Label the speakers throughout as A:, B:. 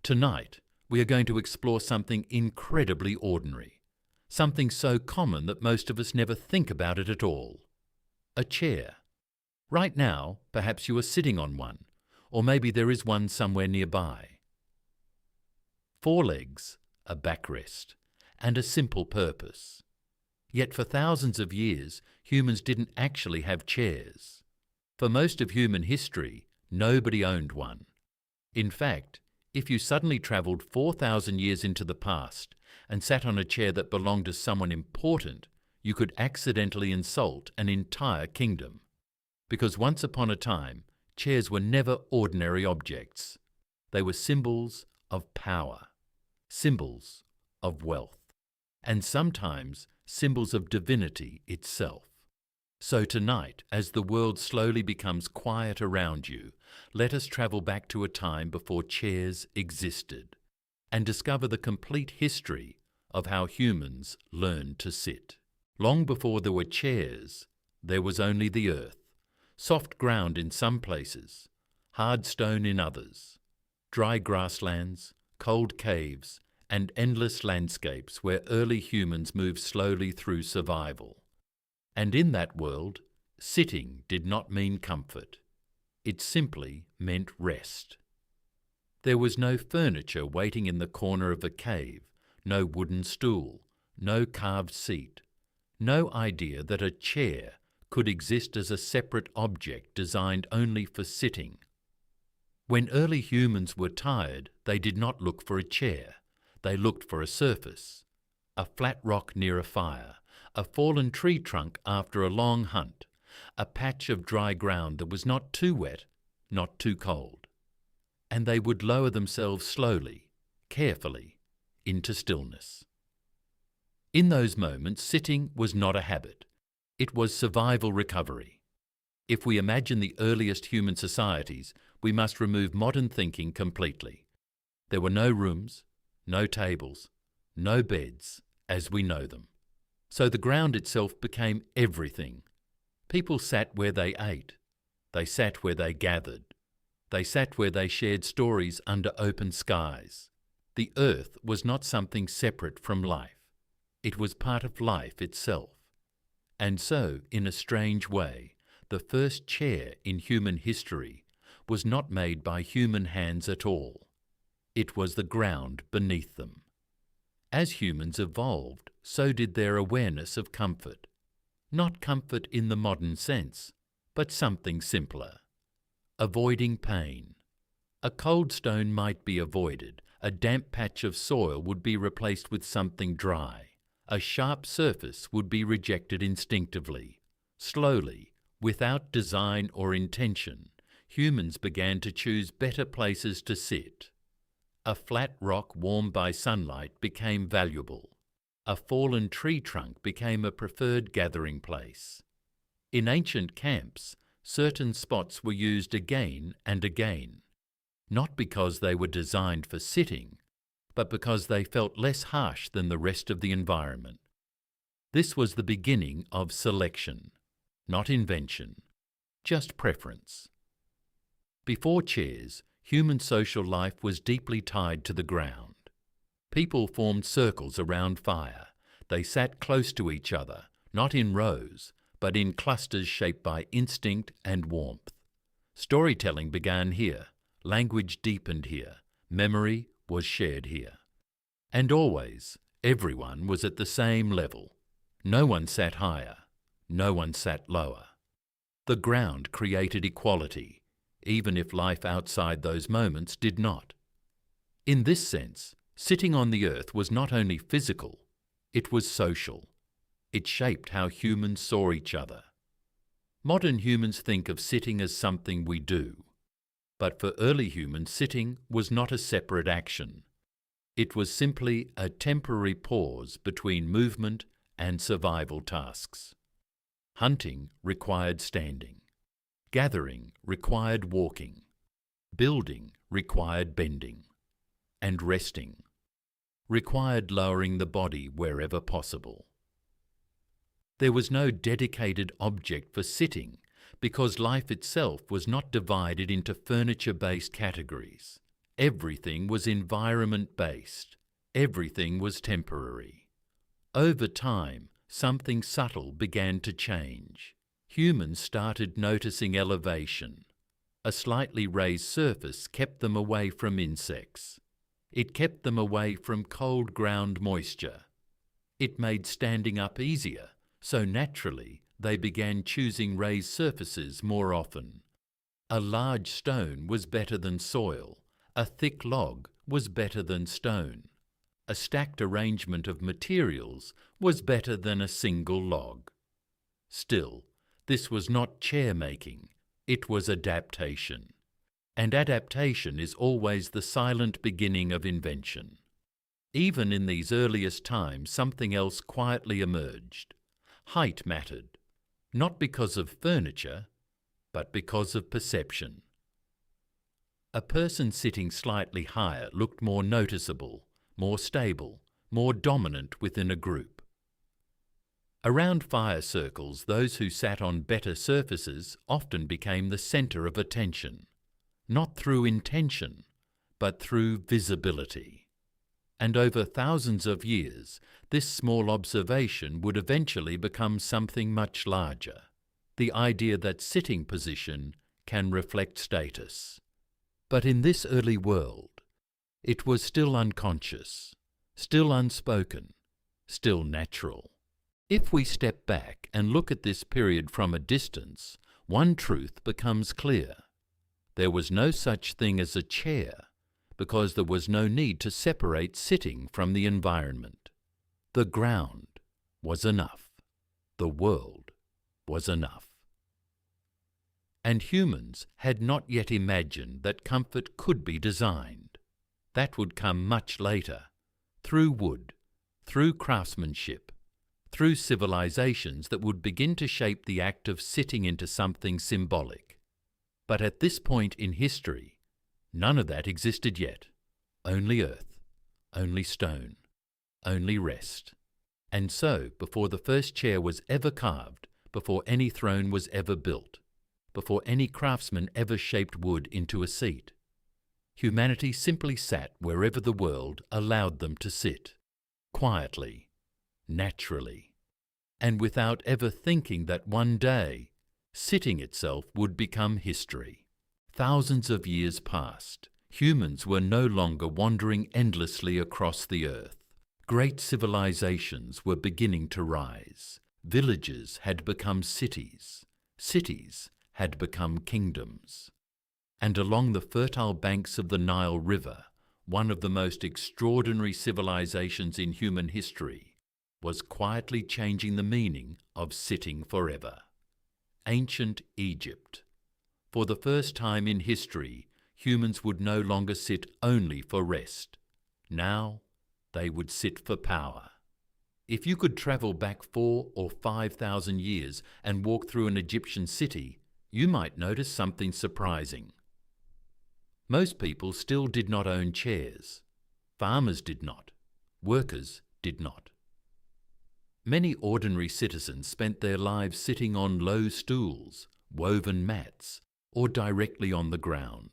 A: Tonight, we are going to explore something incredibly ordinary, something so common that most of us never think about it at all. A chair. Right now, perhaps you are sitting on one, or maybe there is one somewhere nearby. 4 legs, a backrest, and a simple purpose. Yet for thousands of years, humans didn't actually have chairs. For most of human history, nobody owned one. In fact, if you suddenly travelled 4,000 years into the past and sat on a chair that belonged to someone important, you could accidentally insult an entire kingdom. Because once upon a time, chairs were never ordinary objects. They were symbols of power, symbols of wealth, and sometimes symbols of divinity itself. So tonight, as the world slowly becomes quiet around you, let us travel back to a time before chairs existed and discover the complete history of how humans learned to sit. Long before there were chairs, there was only the earth, soft ground in some places, hard stone in others, dry grasslands, cold caves, and endless landscapes where early humans moved slowly through survival. And in that world, sitting did not mean comfort. It simply meant rest. There was no furniture waiting in the corner of a cave, no wooden stool, no carved seat, no idea that a chair could exist as a separate object designed only for sitting. When early humans were tired, they did not look for a chair. They looked for a surface, a flat rock near a fire, a fallen tree trunk after a long hunt, a patch of dry ground that was not too wet, not too cold. And they would lower themselves slowly, carefully, into stillness. In those moments, sitting was not a habit. It was survival recovery. If we imagine the earliest human societies, we must remove modern thinking completely. There were no rooms, no tables, no beds, as we know them. So the ground itself became everything. People sat where they ate. They sat where they gathered. They sat where they shared stories under open skies. The earth was not something separate from life. It was part of life itself. And so, in a strange way, the first chair in human history was not made by human hands at all. It was the ground beneath them. As humans evolved, so did their awareness of comfort. Not comfort in the modern sense, but something simpler. Avoiding pain. A cold stone might be avoided. A damp patch of soil would be replaced with something dry. A sharp surface would be rejected instinctively. Slowly, without design or intention, humans began to choose better places to sit. A flat rock warmed by sunlight became valuable. A fallen tree trunk became a preferred gathering place. In ancient camps, certain spots were used again and again, not because they were designed for sitting, but because they felt less harsh than the rest of the environment. This was the beginning of selection, not invention, just preference. Before chairs, human social life was deeply tied to the ground. People formed circles around fire. They sat close to each other, not in rows, but in clusters shaped by instinct and warmth. Storytelling began here, language deepened here, memory was shared here. And always, everyone was at the same level. No one sat higher, no one sat lower. The ground created equality, even if life outside those moments did not. In this sense, sitting on the earth was not only physical, it was social. It shaped how humans saw each other. Modern humans think of sitting as something we do. But for early humans, sitting was not a separate action. It was simply a temporary pause between movement and survival tasks. Hunting required standing. Gathering required walking. Building required bending. And resting required lowering the body wherever possible. There was no dedicated object for sitting because life itself was not divided into furniture-based categories. Everything was environment-based. Everything was temporary. Over time, something subtle began to change. Humans started noticing elevation. A slightly raised surface kept them away from insects. It kept them away from cold ground moisture. It made standing up easier, so naturally they began choosing raised surfaces more often. A large stone was better than soil. A thick log was better than stone. A stacked arrangement of materials was better than a single log. Still, this was not chair-making, it was adaptation. And adaptation is always the silent beginning of invention. Even in these earliest times, something else quietly emerged. Height mattered, not because of furniture, but because of perception. A person sitting slightly higher looked more noticeable, more stable, more dominant within a group. Around fire circles, those who sat on better surfaces often became the centre of attention, not through intention, but through visibility. And over thousands of years, this small observation would eventually become something much larger, the idea that sitting position can reflect status. But in this early world, it was still unconscious, still unspoken, still natural. If we step back and look at this period from a distance, one truth becomes clear. There was no such thing as a chair, because there was no need to separate sitting from the environment. The ground was enough. The world was enough. And humans had not yet imagined that comfort could be designed. That would come much later, through wood, through craftsmanship, through civilizations that would begin to shape the act of sitting into something symbolic. But at this point in history, none of that existed yet. Only earth, only stone, only rest. And so, before the first chair was ever carved, before any throne was ever built, before any craftsman ever shaped wood into a seat, humanity simply sat wherever the world allowed them to sit, quietly, naturally, and without ever thinking that one day, sitting itself would become history. Thousands of years passed. Humans were no longer wandering endlessly across the earth. Great civilizations were beginning to rise. Villages had become cities. Cities had become kingdoms. And along the fertile banks of the Nile River, one of the most extraordinary civilizations in human history was quietly changing the meaning of sitting forever. Ancient Egypt. For the first time in history, humans would no longer sit only for rest. Now, they would sit for power. If you could travel back 4,000 or 5,000 years and walk through an Egyptian city, you might notice something surprising. Most people still did not own chairs. Farmers did not. Workers did not. Many ordinary citizens spent their lives sitting on low stools, woven mats, or directly on the ground.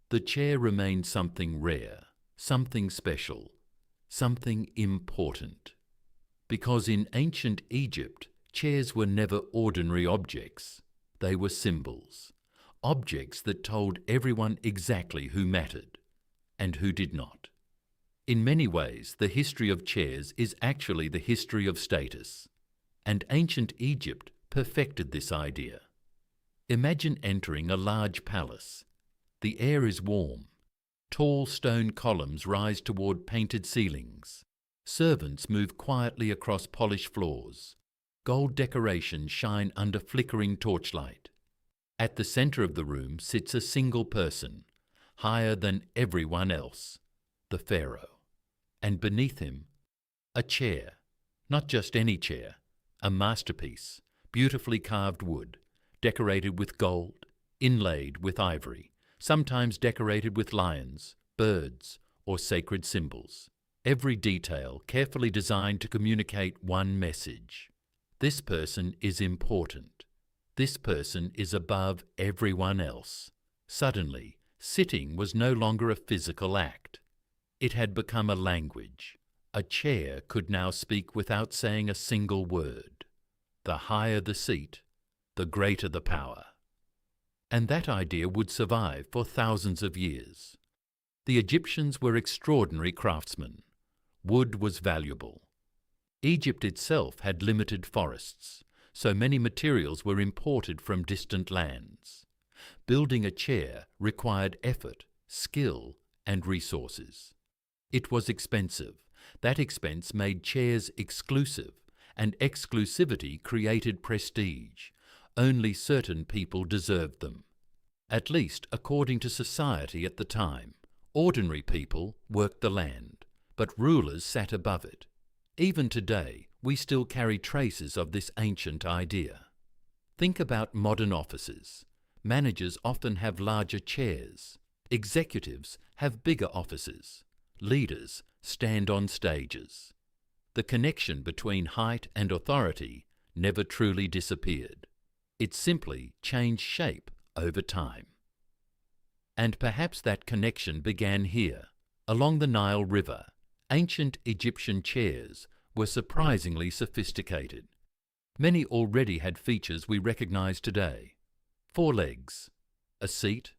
A: The chair remained something rare, something special, something important. Because in ancient Egypt, chairs were never ordinary objects. They were symbols, objects that told everyone exactly who mattered and who did not. In many ways, the history of chairs is actually the history of status, and ancient Egypt perfected this idea. Imagine entering a large palace. The air is warm. Tall stone columns rise toward painted ceilings. Servants move quietly across polished floors. Gold decorations shine under flickering torchlight. At the center of the room sits a single person, higher than everyone else, the pharaoh. And beneath him, a chair, not just any chair, a masterpiece, beautifully carved wood, decorated with gold, inlaid with ivory, sometimes decorated with lions, birds, or sacred symbols. Every detail carefully designed to communicate one message. This person is important. This person is above everyone else. Suddenly, Sitting was no longer a physical act. It had become a language. A chair could now speak without saying a single word. The higher the seat, the greater the power. And that idea would survive for thousands of years. The Egyptians were extraordinary craftsmen. Wood was valuable. Egypt itself had limited forests, so many materials were imported from distant lands. Building a chair required effort, skill, and resources. It was expensive. That expense made chairs exclusive, and exclusivity created prestige. Only certain people deserved them. At least according to society at the time. Ordinary people worked the land, but rulers sat above it. Even today, we still carry traces of this ancient idea. Think about modern offices. Managers often have larger chairs. Executives have bigger offices. Leaders stand on stages. The connection between height and authority never truly disappeared. It simply changed shape over time. And perhaps that connection began here, along the Nile River. Ancient Egyptian chairs were surprisingly sophisticated. Many already had features we recognize today. 4 legs, a seat,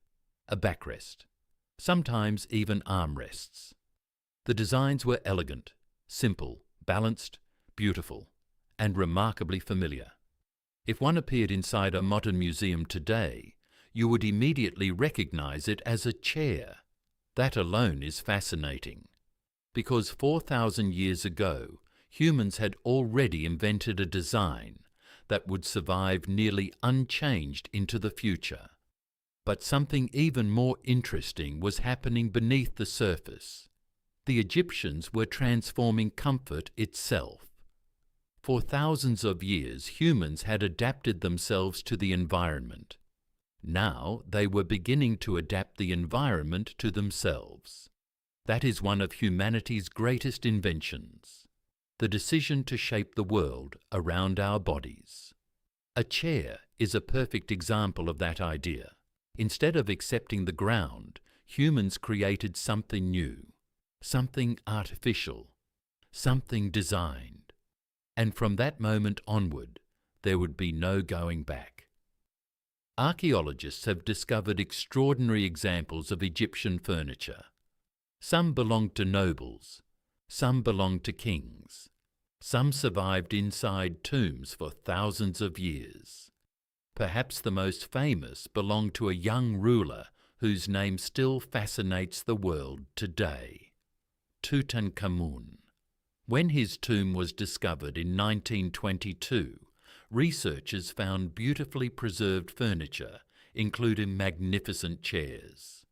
A: a backrest, sometimes even armrests. The designs were elegant, simple, balanced, beautiful, and remarkably familiar. If one appeared inside a modern museum today, you would immediately recognize it as a chair. That alone is fascinating, because 4,000 years ago, humans had already invented a design that would survive nearly unchanged into the future. But something even more interesting was happening beneath the surface. The Egyptians were transforming comfort itself. For thousands of years, humans had adapted themselves to the environment. Now they were beginning to adapt the environment to themselves. That is one of humanity's greatest inventions, the decision to shape the world around our bodies. A chair is a perfect example of that idea. Instead of accepting the ground, humans created something new, something artificial, something designed. And from that moment onward, there would be no going back. Archaeologists have discovered extraordinary examples of Egyptian furniture. Some belonged to nobles, some belonged to kings, some survived inside tombs for thousands of years. Perhaps the most famous belonged to a young ruler whose name still fascinates the world today, Tutankhamun. When his tomb was discovered in 1922, researchers found beautifully preserved furniture, including magnificent chairs.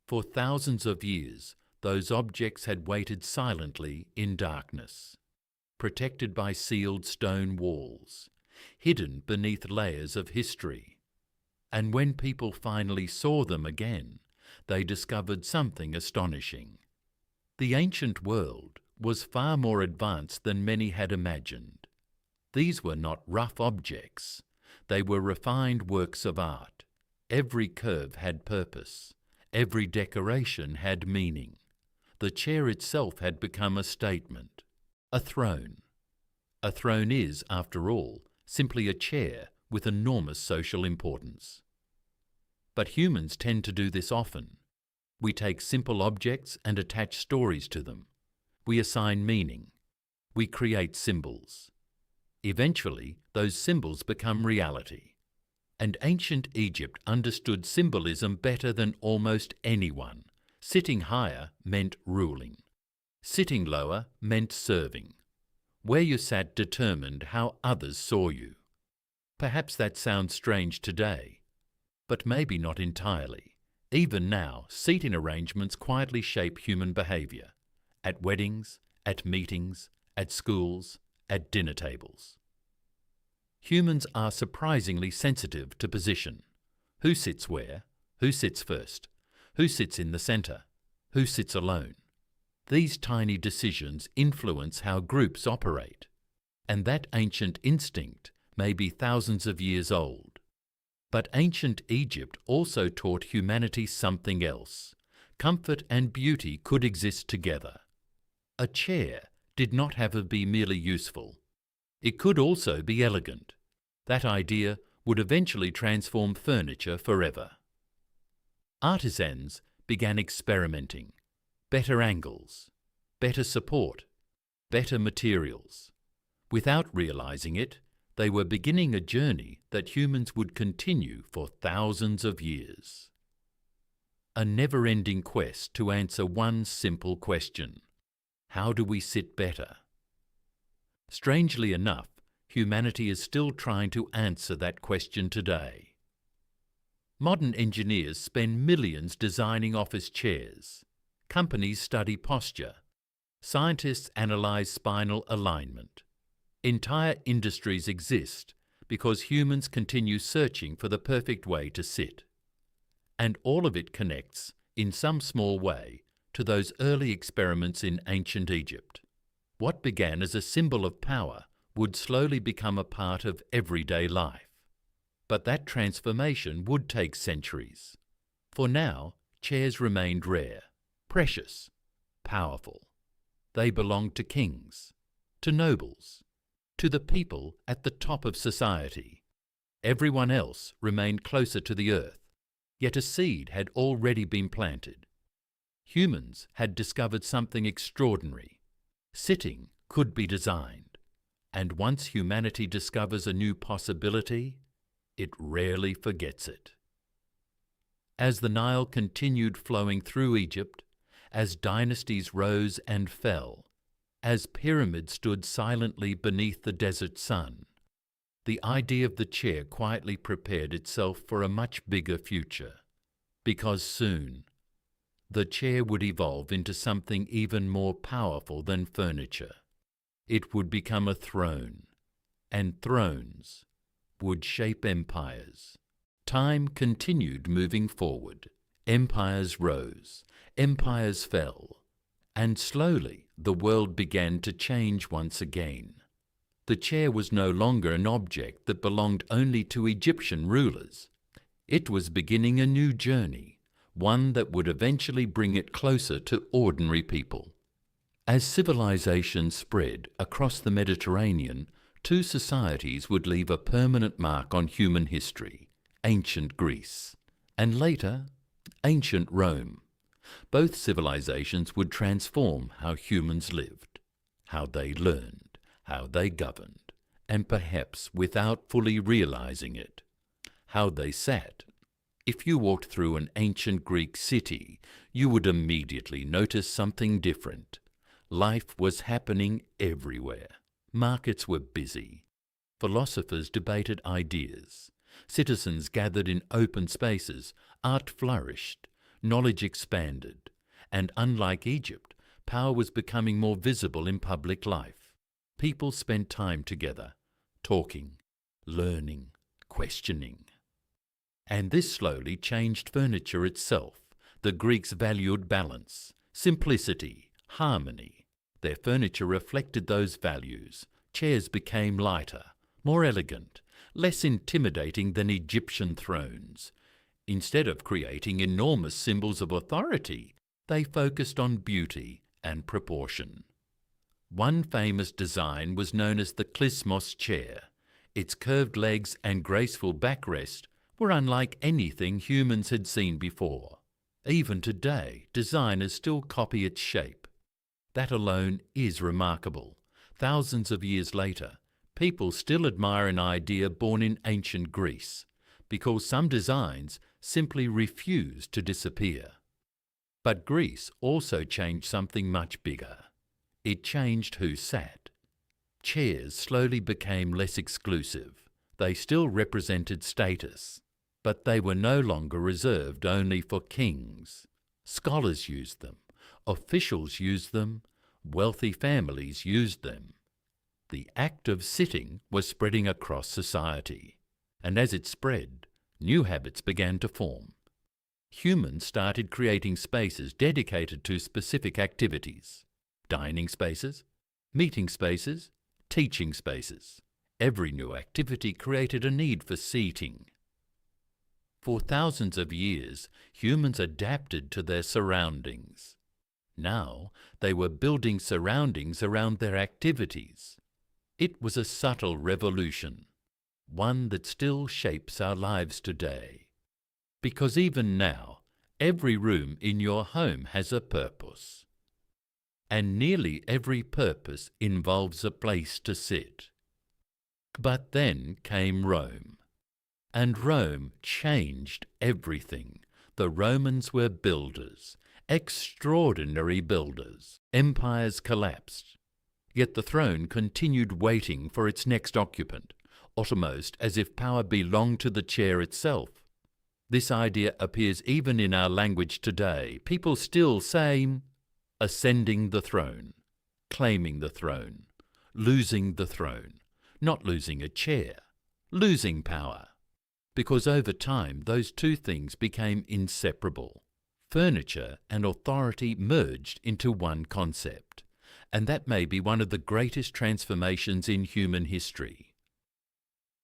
A: For thousands of years, those objects had waited silently in darkness, protected by sealed stone walls, hidden beneath layers of history. And when people finally saw them again, they discovered something astonishing. The ancient world was far more advanced than many had imagined. These were not rough objects. They were refined works of art. Every curve had purpose. Every decoration had meaning. The chair itself had become a statement. A throne. A throne is, after all, simply a chair with enormous social importance. But humans tend to do this often. We take simple objects and attach stories to them. We assign meaning. We create symbols. Eventually, those symbols become reality. And ancient Egypt understood symbolism better than almost anyone. Sitting higher meant ruling. Sitting lower meant serving. Where you sat determined how others saw you. Perhaps that sounds strange today, but maybe not entirely. Even now, seating arrangements quietly shape human behaviour. At weddings, at meetings, at schools, at dinner tables. Humans are surprisingly sensitive to position. Who sits where? Who sits first? Who sits in the centre? Who sits alone? These tiny decisions influence how groups operate. And that ancient instinct may be thousands of years old. But ancient Egypt also taught humanity something else. Comfort and beauty could exist together. A chair did not have to be merely useful. It could also be elegant. That idea would eventually transform furniture forever. Artisans began experimenting. Better angles, better support, better materials. Without realizing it, they were beginning a journey that humans would continue for thousands of years. A never-ending quest to answer one simple question: how do we sit better? Strangely enough, humanity is still trying to answer that question today. Modern engineers spend millions designing office chairs. Companies study posture. Scientists analyze spinal alignment. Entire industries exist because humans continue searching for the perfect way to sit. And all of it connects, in some small way, to those early experiments in ancient Egypt. What began as a symbol of power would slowly become a part of everyday life. But that transformation would take centuries. For now, chairs remained rare, precious, powerful. They belonged to kings, to nobles, to the people at the top of society. Everyone else remained closer to the earth, yet a seed had already been planted. Humans had discovered something extraordinary. Sitting could be designed, and once humanity discovers a new possibility, it rarely forgets it. As the Nile continued flowing through Egypt, as dynasties rose and fell, as pyramids stood silently beneath the desert sun, the idea of the chair quietly prepared itself for a much bigger future. Because soon, the chair would evolve into something even more powerful than furniture. It would become a throne, and thrones would shape empires. Time continued moving forward. Empires rose, empires fell, and slowly the world began to change once again. The chair was no longer an object that belonged only to Egyptian rulers. It was beginning a new journey, one that would eventually bring it closer to ordinary people. As civilization spread across the Mediterranean, two societies would leave a permanent mark on human history: ancient Greece, and later, ancient Rome. Both civilizations would transform how humans lived, how they learned, how they governed, and perhaps without fully realizing it, how they sat. If you walked through an ancient Greek city, you would immediately notice something different. Life was happening everywhere. Markets were busy. Philosophers debated ideas. Citizens gathered in open spaces. Art flourished. Knowledge expanded. And unlike Egypt, power was becoming more visible in public life. People spent time together, talking, learning, questioning. And this slowly changed furniture itself. The Greeks valued balance, simplicity, harmony. Their furniture reflected those values. Chairs became lighter, more elegant, less intimidating than Egyptian thrones. Instead of creating enormous symbols of authority, they focused on beauty and proportion. One famous design was known as the Klismos chair. Its curved legs and graceful backrest were unlike anything humans had seen before. Even today, designers still copy its shape. That alone is remarkable. Thousands of years later, people still admire an idea born in ancient Greece, because some designs simply refuse to disappear. But Greece also changed something much bigger. It changed who sat. Chairs slowly became less exclusive. They still represented status, but they were no longer reserved only for kings. Scholars used them. Officials used them. Wealthy families used them. The act of sitting was spreading across society, and as it spread, new habits began to form. Humans started creating spaces dedicated to specific activities: dining spaces, meeting spaces, teaching spaces. Every new activity created a need for seating. For thousands of years, humans adapted to their surroundings. Now, they were building surroundings around their activities. It was a subtle revolution, one that still shapes our lives today. Because even now, every room in your home has a purpose. And nearly every purpose involves a place to sit. But then came Rome. And Rome changed everything. The Romans were builders, extraordinary builders. Empires collapsed. Yet the throne continued waiting for its next occupant, almost as if power belonged to the chair itself. This idea appears even in our language today. People still say, ascending the throne, claiming the throne, losing the throne, not losing a chair, losing power. Because over time those two things became inseparable. Furniture and authority merged into one concept, and that may be one of the greatest transformations in human history.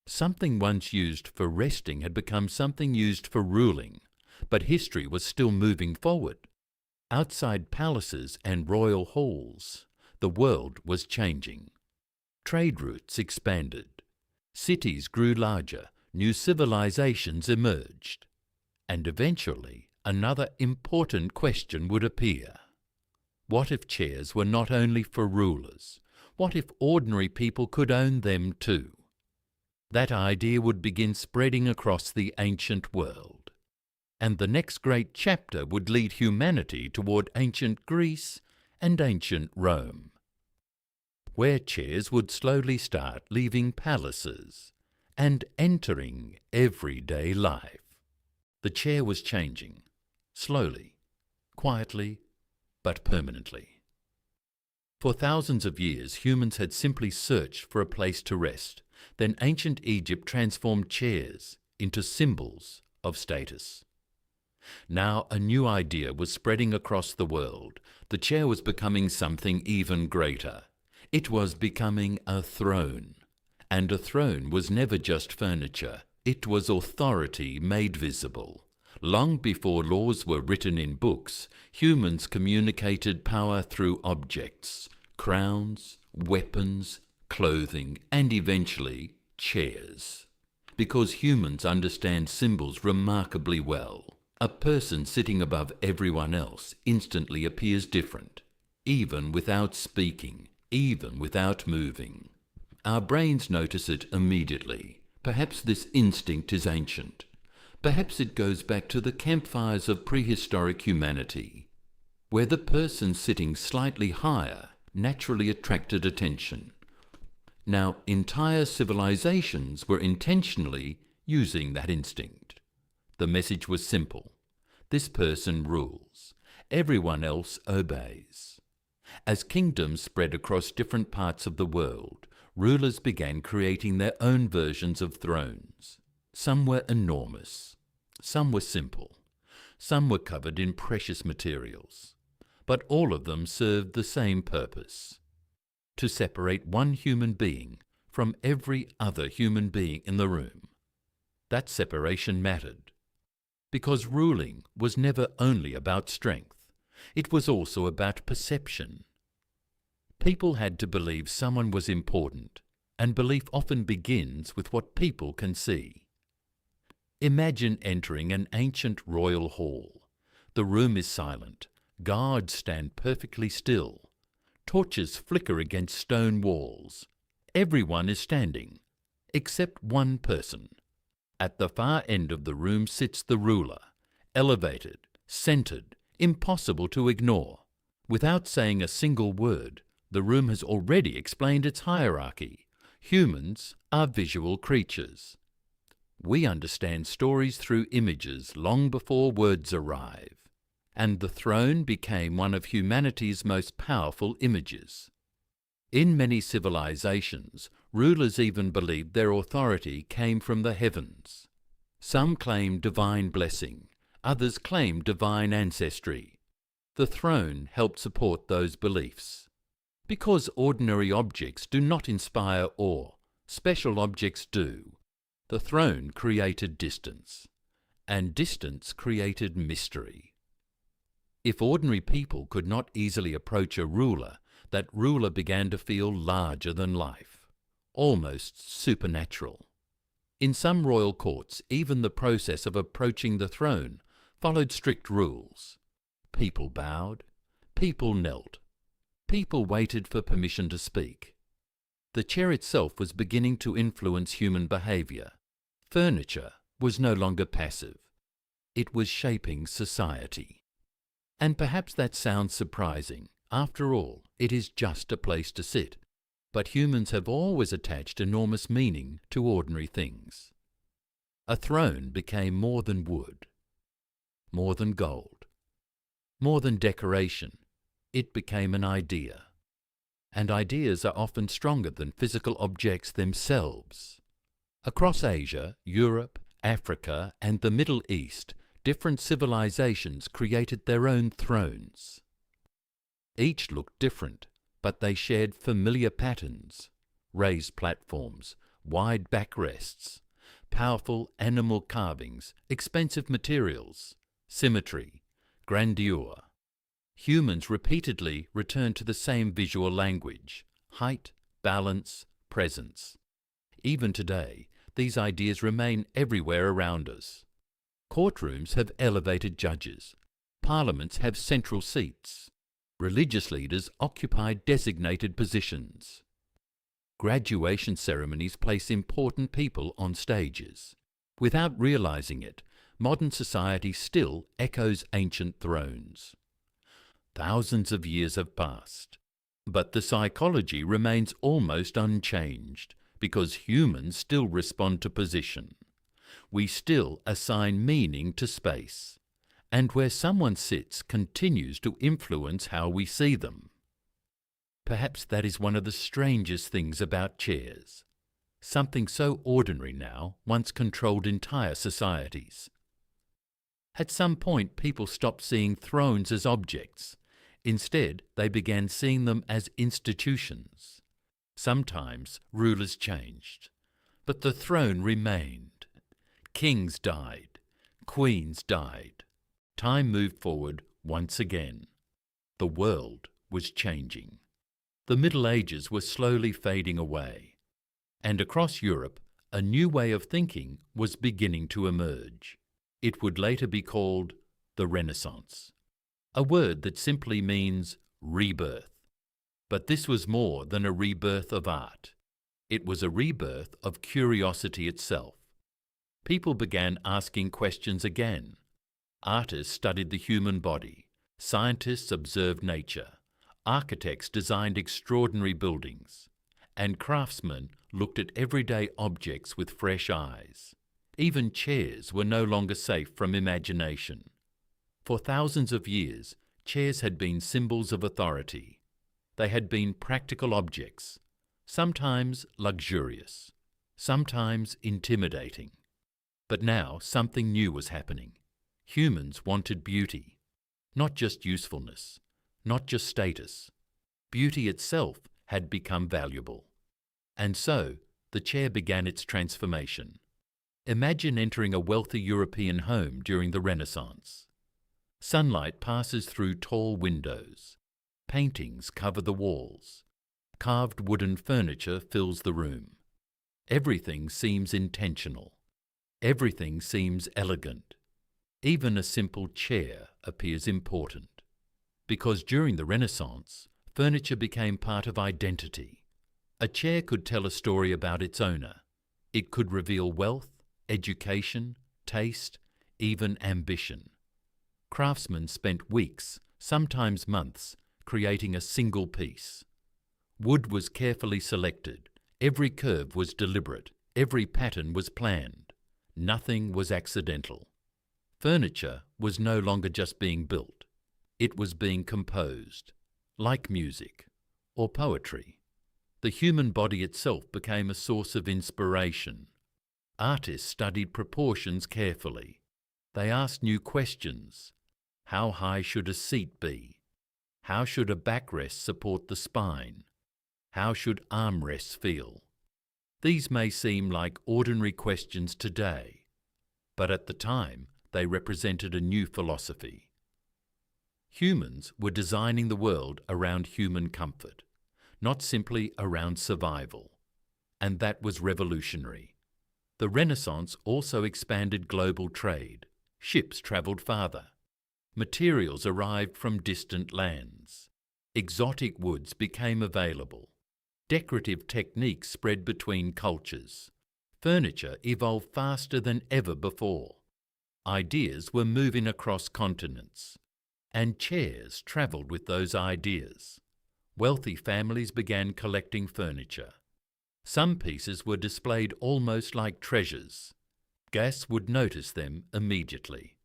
A: Something once used for resting had become something used for ruling, but history was still moving forward. Outside palaces and royal halls, the world was changing. Trade routes expanded. Cities grew larger. New civilizations emerged, and eventually another important question would appear. What if chairs were not only for rulers? What if ordinary people could own them too? That idea would begin spreading across the ancient world, and the next great chapter would lead humanity toward ancient Greece and ancient Rome, where chairs would slowly start leaving palaces and entering everyday life. The chair was changing, slowly, quietly, but permanently. For thousands of years, humans had simply searched for a place to rest. Then ancient Egypt transformed chairs into symbols of status. Now a new idea was spreading across the world. The chair was becoming something even greater. It was becoming a throne. And a throne was never just furniture. It was authority made visible. Long before laws were written in books, humans communicated power through objects, crowns, weapons, clothing, and eventually chairs. Because humans understand symbols remarkably well, a person sitting above everyone else instantly appears different, even without speaking, even without moving. Our brains notice it immediately. Perhaps this instinct is ancient. Perhaps it goes back to the campfires of prehistoric humanity, where the person sitting slightly higher naturally attracted attention. Now, entire civilizations were intentionally using that instinct. The message was simple. This person rules. Everyone else obeys. As kingdoms spread across different parts of the world, rulers began creating their own versions of thrones. Some were enormous. Some were simple. Some were covered in precious materials. But all of them served the same purpose: to separate one human being from every other human being in the room. That separation mattered, because ruling was never only about strength. It was also about perception. People had to believe someone was important, and belief often begins with what people can see. Imagine entering an ancient royal hall. The room is silent. Guards stand perfectly still. Torches flicker against stone walls. Everyone is standing, except one person. At the far end of the room sits the ruler, elevated, centered, impossible to ignore. Without saying a single word, the room has already explained its hierarchy. Humans are visual creatures. We understand stories through images long before words arrive, and the throne became one of humanity's most powerful images. In many civilizations, rulers even believed their authority came from the heavens. Some claimed divine blessing, others claimed divine ancestry. The throne helped support those beliefs. Because ordinary objects do not inspire awe, special objects do. The throne created distance. and distance created mystery. If ordinary people could not easily approach a ruler, that ruler began to feel larger than life, almost supernatural. In some royal courts, even the process of approaching the throne followed strict rules. People bowed, people knelt, people waited for permission to speak. The chair itself was beginning to influence human behaviour. Furniture was no longer passive. It was shaping society. And perhaps that sounds surprising. After all, it is just a place to sit. But humans have always attached enormous meaning to ordinary things. A throne became more than wood, more than gold, more than decoration. It became an idea. And ideas are often stronger than physical objects themselves. Across Asia, Europe, Africa, and the Middle East, different civilizations created their own thrones. Each looked different, but they shared familiar patterns: raised platforms, wide backrests, powerful animal carvings, expensive materials, symmetry, grandeur. Humans repeatedly returned to the same visual language: height, balance, presence. Even today, these ideas remain everywhere around us. Courtrooms have elevated judges. Parliaments have central seats. Religious leaders occupy designated positions. Graduation ceremonies place important people on stages. Without realizing it, modern society still echoes ancient thrones. Thousands of years have passed, but the psychology remains almost unchanged because humans still respond to position. We still assign meaning to space, and where someone sits continues to influence how we see them. Perhaps that is one of the strangest things about chairs. Something so ordinary now once controlled entire societies. At some point, people stopped seeing thrones as objects. Instead, they began seeing them as institutions. Sometimes rulers changed, but the throne remained. Kings died, queens died. Time moved forward once again. The world was changing. The Middle Ages were slowly fading away, and across Europe, a new way of thinking was beginning to emerge. It would later be called the Renaissance, a word that simply means rebirth. But this was more than a rebirth of art. It was a rebirth of curiosity itself. People began asking questions again. Artists studied the human body. Scientists observed nature. Architects designed extraordinary buildings. And craftsmen looked at everyday objects with fresh eyes. Even chairs were no longer safe from imagination. For thousands of years, chairs had been symbols of authority. They had been practical objects, sometimes luxurious, sometimes intimidating. But now something new was happening. Humans wanted beauty, not just usefulness, not just status. Beauty itself had become valuable. And so, the chair began its transformation. Imagine entering a wealthy European home during the Renaissance. Sunlight passes through tall windows. Paintings cover the walls. Carved wooden furniture fills the room. Everything seems intentional. Everything seems elegant. Even a simple chair appears important. Because during the Renaissance, furniture became part of identity. A chair could tell a story about its owner. It could reveal wealth, education, taste, even ambition. Craftsmen spent weeks, sometimes months, creating a single piece. Wood was carefully selected. Every curve was deliberate. Every pattern was planned. Nothing was accidental. Furniture was no longer just being built. It was being composed, like music or poetry. The human body itself became a source of inspiration. Artists studied proportions carefully. They asked new questions. How high should a seat be? How should a backrest support the spine? How should armrests feel? These may seem like ordinary questions today, but at the time they represented a new philosophy. Humans were designing the world around human comfort, not simply around survival. And that was revolutionary. The Renaissance also expanded global trade. Ships travelled farther. Materials arrived from distant lands. Exotic woods became available. Decorative techniques spread between cultures. Furniture evolved faster than ever before. Ideas were moving across continents. And chairs travelled with those ideas. Wealthy families began collecting furniture. Some pieces were displayed almost like treasures. Guests would notice them immediately,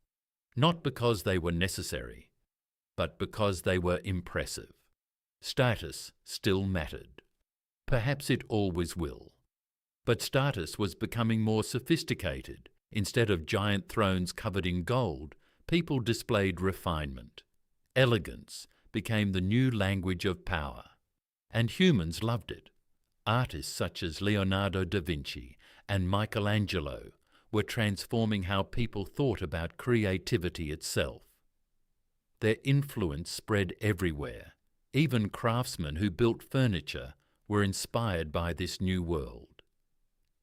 A: not because they were necessary, but because they were impressive. Status still mattered. Perhaps it always will. But status was becoming more sophisticated. Instead of giant thrones covered in gold, people displayed refinement. Elegance became the new language of power, and humans loved it. Artists such as Leonardo da Vinci and Michelangelo were transforming how people thought about creativity itself. Their influence spread everywhere. Even craftsmen who built furniture were inspired by this new world.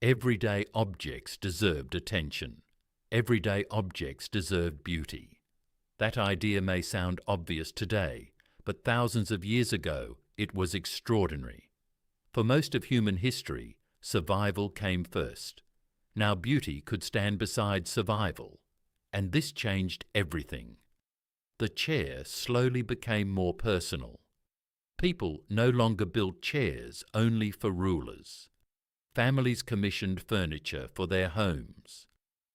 A: Everyday objects deserved attention. Everyday objects deserved beauty. That idea may sound obvious today, but thousands of years ago it was extraordinary. For most of human history, survival came first. Now beauty could stand beside survival, and this changed everything. The chair slowly became more personal. People no longer built chairs only for rulers. Families commissioned furniture for their homes.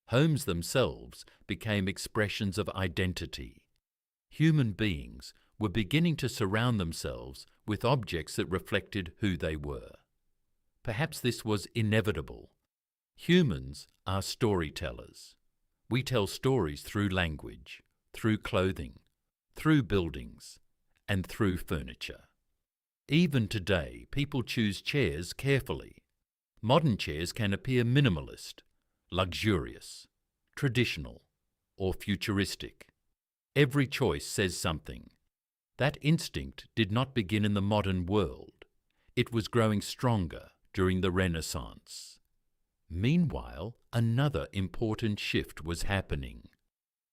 A: Homes themselves became expressions of identity. Human beings were beginning to surround themselves with objects that reflected who they were. Perhaps this was inevitable. Humans are storytellers. We tell stories through language, through clothing, through buildings, and through furniture. Even today, people choose chairs carefully. Modern chairs can appear minimalist, luxurious, traditional, or futuristic. Every choice says something. That instinct did not begin in the modern world. It was growing stronger during the Renaissance. Meanwhile, another important shift was happening.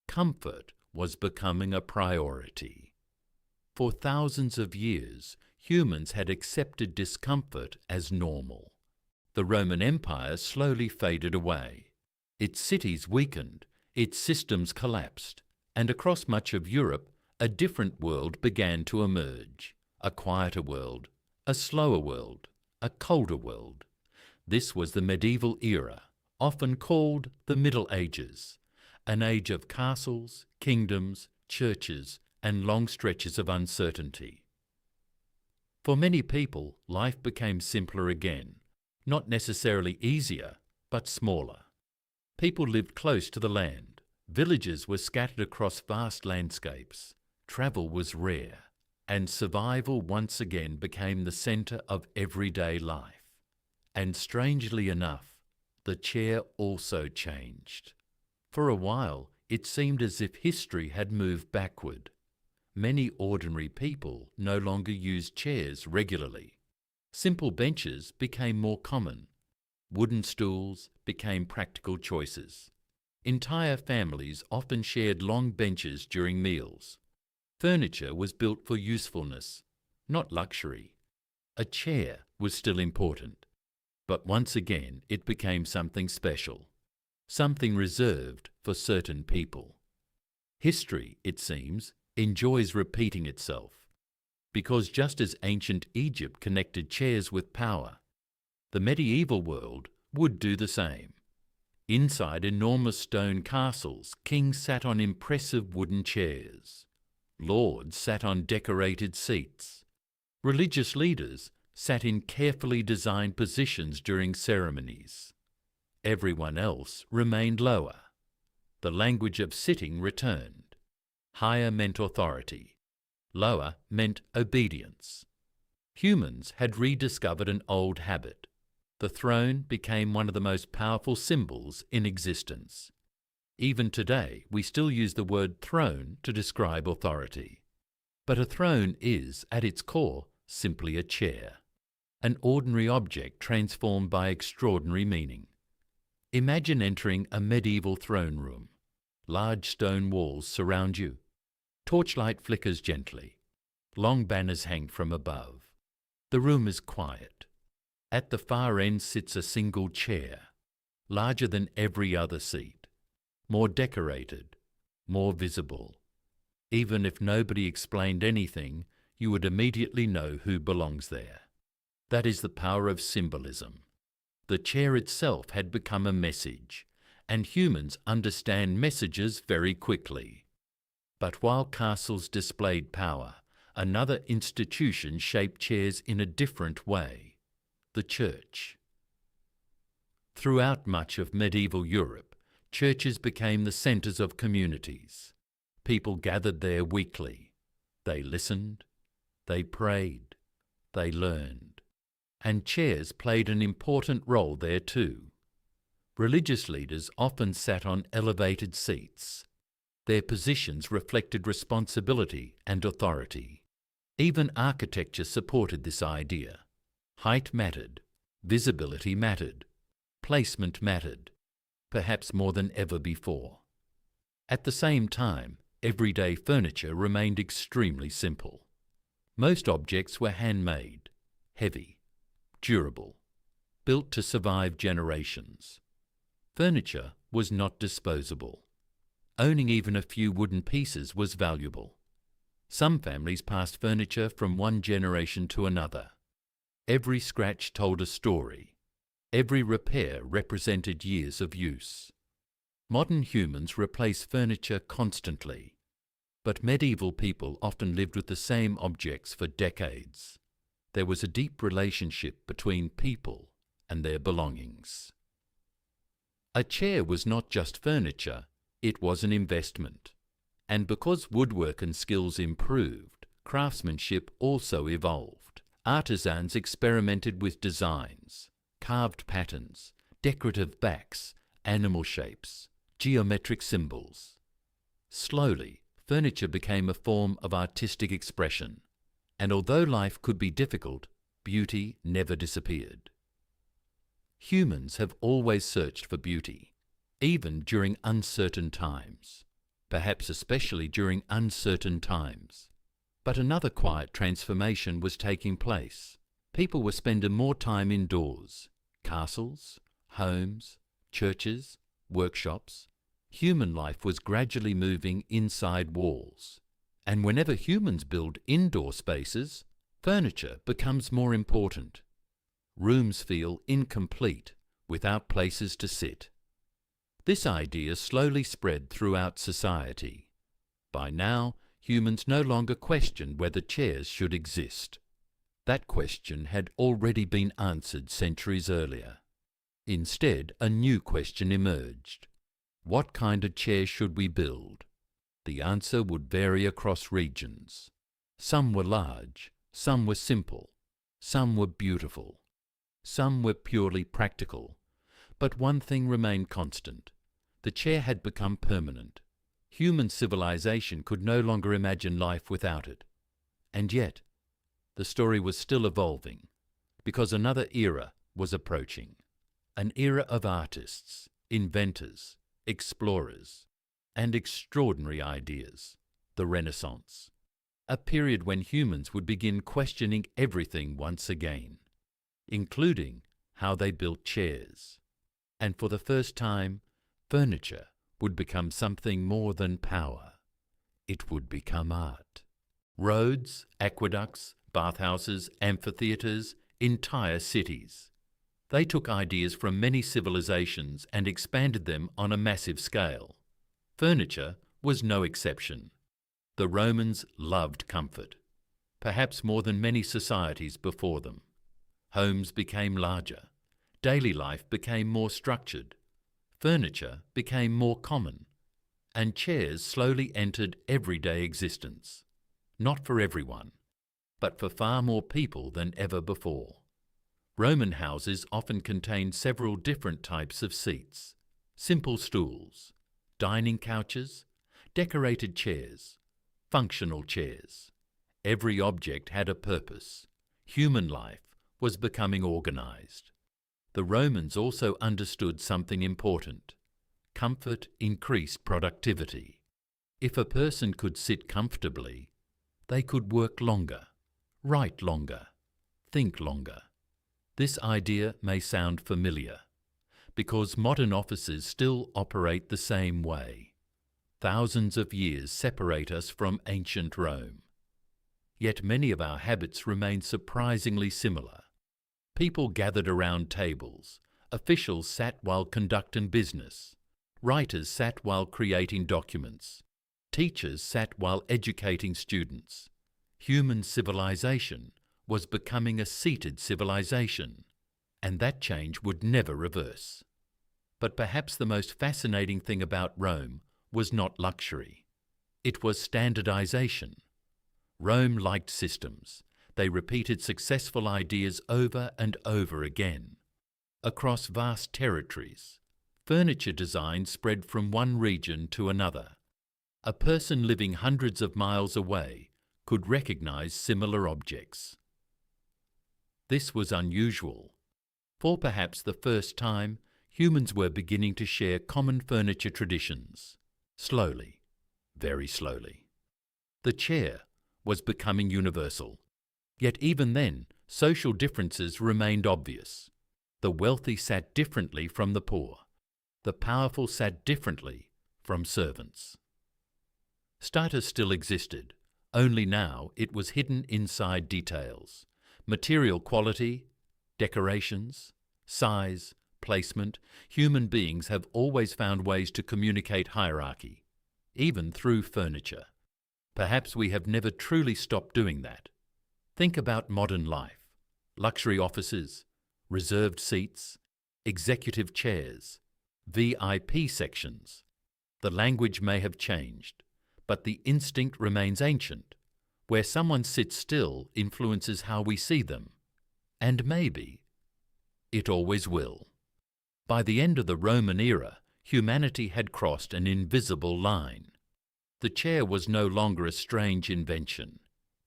A: Comfort was becoming a priority. For thousands of years, humans had accepted discomfort as normal. The Roman Empire slowly faded away. Its cities weakened, its systems collapsed, and across much of Europe, a different world began to emerge. A quieter world, a slower world, a colder world. This was the medieval era, often called the Middle Ages, an age of castles, kingdoms, churches, and long stretches of uncertainty. For many people, life became simpler again, not necessarily easier, but smaller. People lived close to the land. Villages were scattered across vast landscapes. Travel was rare, and survival once again became the centre of everyday life. And strangely enough, the chair also changed. For a while, it seemed as if history had moved backward. Many ordinary people no longer used chairs regularly. Simple benches became more common. Wooden stools became practical choices. Entire families often shared long benches during meals. Furniture was built for usefulness, not luxury. A chair was still important, but once again it became something special, something reserved for certain people. History, it seems, enjoys repeating itself, because just as ancient Egypt connected chairs with power, the medieval world would do the same. Inside enormous stone castles, kings sat on impressive wooden chairs. Lords sat on decorated seats. Religious leaders sat in carefully designed positions during ceremonies. Everyone else remained lower. The language of sitting returned. Higher meant authority. Lower meant obedience. Humans had rediscovered an old habit. The throne became one of the most powerful symbols in existence. Even today, we still use the word throne to describe authority. But a throne is, at its core, simply a chair, an ordinary object transformed by extraordinary meaning. Imagine entering a medieval throne room. Large stone walls surround you. Torchlight flickers gently. Long banners hang from above. The room is quiet. At the far end sits a single chair, larger than every other seat, more decorated, more visible. Even if nobody explained anything, you would immediately know who belongs there. That is the power of symbolism. The chair itself had become a message, and humans understand messages very quickly. But while castles displayed power, another institution shaped chairs in a different way: the church. Throughout much of medieval Europe, churches became the centres of communities. People gathered there weekly. They listened, they prayed, they learned. And chairs played an important role there too. Religious leaders often sat on elevated seats. Their positions reflected responsibility and authority. Even architecture supported this idea. Height mattered, visibility mattered, placement mattered, perhaps more than ever before. At the same time, everyday furniture remained extremely simple. Most objects were handmade, heavy, durable, built to survive generations. Furniture was not disposable. Owning even a few wooden pieces was valuable. Some families passed furniture from one generation to another. Every scratch told a story. Every repair represented years of use. Modern humans replace furniture constantly, but medieval people often lived with the same objects for decades. There was a deep relationship between people and their belongings. A chair was not just furniture, it was an investment. And because woodworking skills improved, craftsmanship also evolved. Artisans experimented with designs, carved patterns, decorative backs, animal shapes, geometric symbols. Slowly, furniture became a form of artistic expression, and although life could be difficult, beauty never disappeared. Humans have always searched for beauty, even during uncertain times, perhaps especially during uncertain times. But another quiet transformation was taking place. People were spending more time indoors. Castles, homes, churches, workshops. Human life was gradually moving inside walls. And whenever humans build indoor spaces, furniture becomes more important. Rooms feel incomplete without places to sit. This idea slowly spread throughout society. By now, humans no longer questioned whether chairs should exist. That question had already been answered centuries earlier. Instead, a new question emerged. What kind of chair should we build? The answer would vary across regions. Some were large, some were simple, some were beautiful, some were purely practical. But one thing remained constant. The chair had become permanent. Human civilization could no longer imagine life without it. And yet, the story was still evolving, because another era was approaching. An era of artists, inventors, explorers, and extraordinary ideas, the Renaissance. A period when humans would begin questioning everything once again, including how they built chairs. And for the first time, furniture would become something more than power. It would become art. Roads, aqueducts, bathhouses, amphitheatres, entire cities. They took ideas from many civilizations and expanded them on a massive scale. Furniture was no exception. The Romans loved comfort, perhaps more than many societies before them. Homes became larger. Daily life became more structured. Furniture became more common. And chairs slowly entered everyday existence. Not for everyone, but for far more people than ever before. Roman houses often contained several different types of seats. Simple stools, dining couches, decorated chairs, functional chairs. Every object had a purpose. Human life was becoming organized. The Romans also understood something important. Comfort increased productivity. If a person could sit comfortably, they could work longer, write longer, think longer. This idea may sound familiar, because modern offices still operate the same way. Thousands of years separate us from ancient Rome. Yet many of our habits remain surprisingly similar. People gathered around tables, officials sat while conducting business, writers sat while creating documents, teachers sat while educating students. Human civilization was becoming a seated civilization, and that change would never reverse. But perhaps the most fascinating thing about Rome was not luxury. It was standardization. Rome liked systems. They repeated successful ideas over and over again. Across vast territories, furniture design spread from one region to another. A person living hundreds of miles away could recognize similar objects. This was unusual. For perhaps the first time, humans were beginning to share common furniture traditions. Slowly, very slowly. The chair was becoming universal. Yet even then, social differences remained obvious. The wealthy sat differently from the poor. The powerful sat differently from servants. Status still existed, only now it was hidden inside details. Material quality, decorations, size, placement. Human beings have always found ways to communicate hierarchy, even through furniture. Perhaps we have never truly stopped doing that. Think about modern life. Luxury offices, reserved seats, executive chairs, VIP sections. The language may have changed, but the instinct remains ancient. Where someone sits still influences how we see them. And maybe it always will. By the end of the Roman era, humanity had crossed an invisible line. The chair was no longer a strange invention.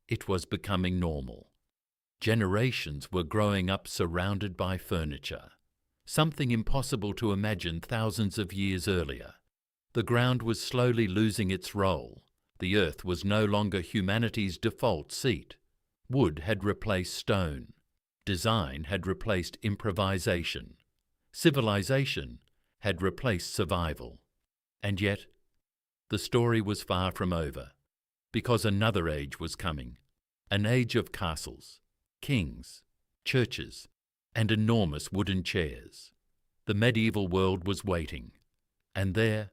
A: It was becoming normal. Generations were growing up surrounded by furniture, something impossible to imagine thousands of years earlier. The ground was slowly losing its role. The earth was no longer humanity's default seat. Wood had replaced stone. Design had replaced improvisation. Civilization had replaced survival. And yet, the story was far from over, because another age was coming, an age of castles, kings, churches, and enormous wooden chairs. The medieval world was waiting, and there,